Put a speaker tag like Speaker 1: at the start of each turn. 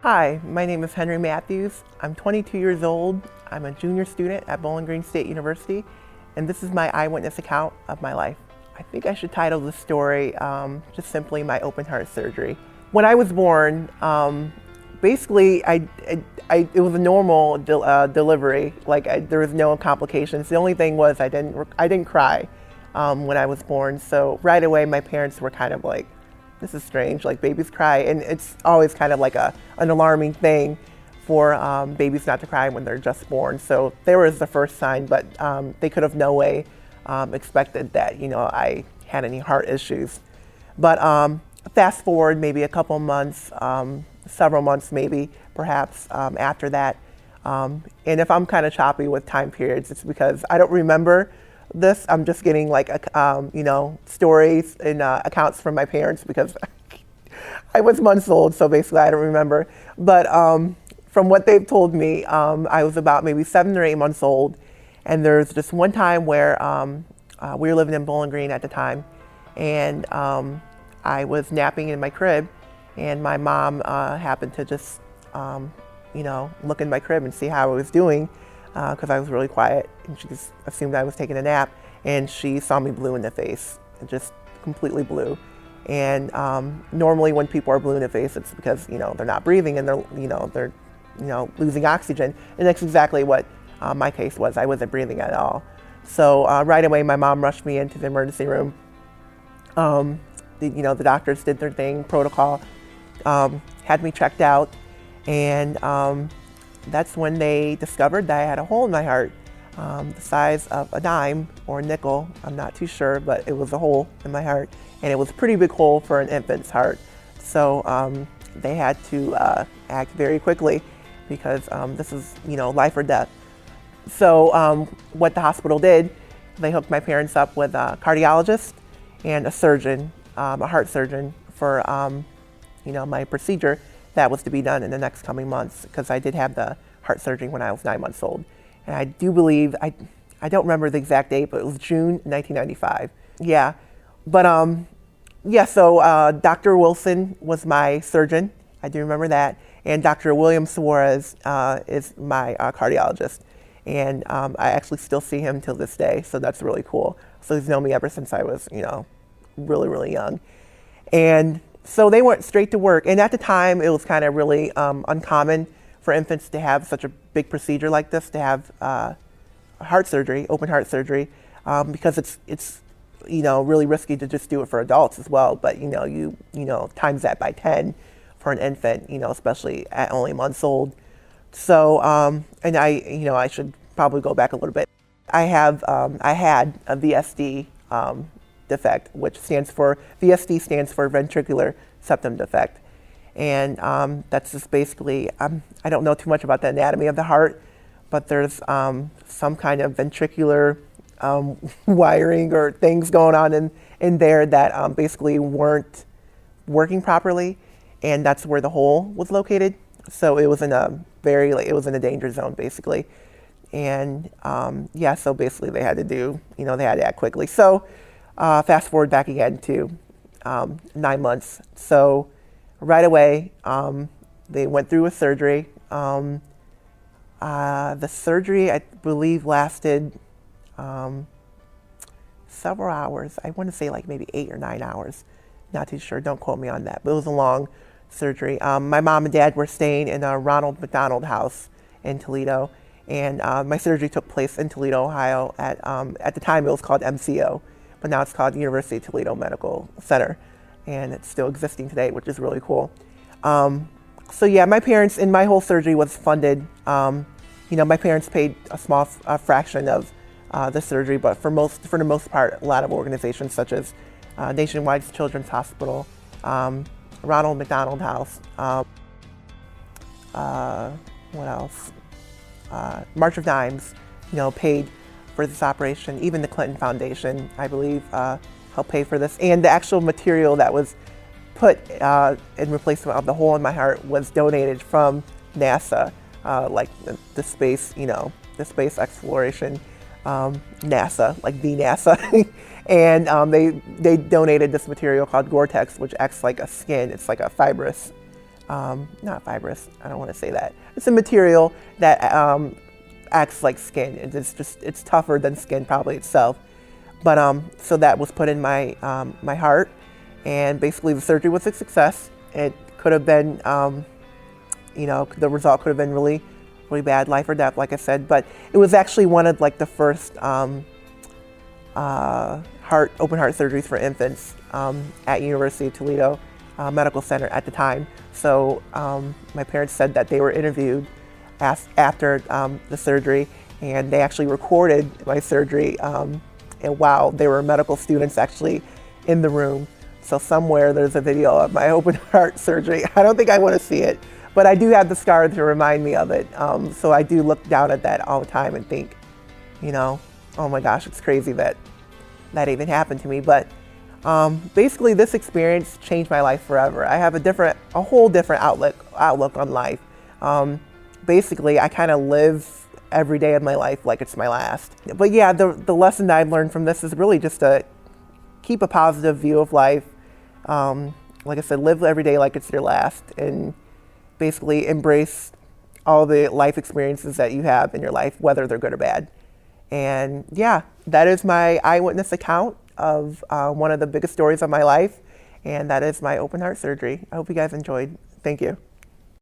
Speaker 1: Hi, my name is Henry Matthews. I'm 22 years old. I'm a junior student at Bowling Green State University, and this is my eyewitness account of my life. I think I should title the story just simply My Open Heart Surgery. When I was born, basically it was a normal delivery. There was no complications. The only thing was I didn't cry when I was born. So right away my parents were kind of like, this is strange, like babies cry, and it's always kind of like an alarming thing for babies not to cry when they're just born. So there was the first sign, but they could have no way expected that, I had any heart issues. But fast forward maybe a couple months, several months maybe, perhaps after that. And if I'm kind of choppy with time periods, it's because I don't remember this. I'm just getting stories and accounts from my parents because I was months old, so basically I don't remember. But from what they've told me, I was about maybe 7 or 8 months old, and there's just one time where we were living in Bowling Green at the time, and I was napping in my crib, and my mom happened to just look in my crib and see how I was doing, because I was really quiet, and she just assumed I was taking a nap, and she saw me blue in the face, just completely blue. And normally when people are blue in the face, it's because they're not breathing and they're losing oxygen, and that's exactly what my case was. I wasn't breathing at all. So right away my mom rushed me into the emergency room. The doctors did their thing, protocol, had me checked out, and that's when they discovered that I had a hole in my heart, the size of a dime or a nickel. I'm not too sure, but it was a hole in my heart, and it was a pretty big hole for an infant's heart. So they had to act very quickly because this is, life or death. So what the hospital did, they hooked my parents up with a cardiologist and a surgeon, a heart surgeon, for my procedure that was to be done in the next coming months, because I did have the heart surgery when I was 9 months old. And I do believe, I don't remember the exact date, but it was June 1995. Yeah, but so Dr. Wilson was my surgeon. I do remember that. And Dr. William Suarez is my cardiologist. And I actually still see him till this day, so that's really cool. So he's known me ever since I was, really, really young. And so they went straight to work. And at the time, it was kind of really uncommon for infants to have such a big procedure like this, to have heart surgery, open heart surgery, because it's really risky to just do it for adults as well. But you times that by 10 for an infant, especially at only months old. So and I should probably go back a little bit. I had a VSD defect, which VSD stands for ventricular septum defect. And that's just basically, I don't know too much about the anatomy of the heart, but there's some kind of ventricular wiring or things going on in there that basically weren't working properly, and that's where the hole was located. So it was in a danger zone basically. And so basically they had to act quickly. So fast forward back again to 9 months. So right away, they went through a surgery. The surgery, I believe, lasted several hours. I want to say like maybe 8 or 9 hours. Not too sure, don't quote me on that, but it was a long surgery. My mom and dad were staying in a Ronald McDonald house in Toledo, and my surgery took place in Toledo, Ohio. At the time it was called MCO, but now it's called University of Toledo Medical Center, and it's still existing today, which is really cool. So yeah, my parents, and my whole surgery was funded. My parents paid a small fraction of the surgery, but for the most part, a lot of organizations such as Nationwide Children's Hospital, Ronald McDonald House, what else? March of Dimes, paid for this operation. Even the Clinton Foundation, I believe, helped pay for this. And the actual material that was put in replacement of the hole in my heart was donated from NASA, like the space, the space exploration, NASA, like the NASA. And they donated this material called Gore-Tex, which acts like a skin. It's like a fibrous not fibrous, I don't want to say that. It's a material that acts like skin. It's tougher than skin probably itself. But so that was put in my my heart, and basically the surgery was a success. It could have been, you know, the result could have been really bad, life or death, like I said. But it was actually one of like the first open heart surgeries for infants at University of Toledo Medical Center at the time. So my parents said that they were interviewed after the surgery, and they actually recorded my surgery. And wow, there were medical students actually in the room. So somewhere there's a video of my open heart surgery. I don't think I want to see it, but I do have the scar to remind me of it. So I do look down at that all the time and think, you know, oh my gosh, it's crazy that that even happened to me. But basically this experience changed my life forever. I have a whole different outlook on life. Basically, I kind of live every day of my life like it's my last. But yeah, the lesson that I've learned from this is really just to keep a positive view of life. Like I said, live every day like it's your last, and basically embrace all the life experiences that you have in your life, whether they're good or bad. And yeah, that is my eyewitness account of one of the biggest stories of my life, and that is my open heart surgery. I hope you guys enjoyed. Thank you.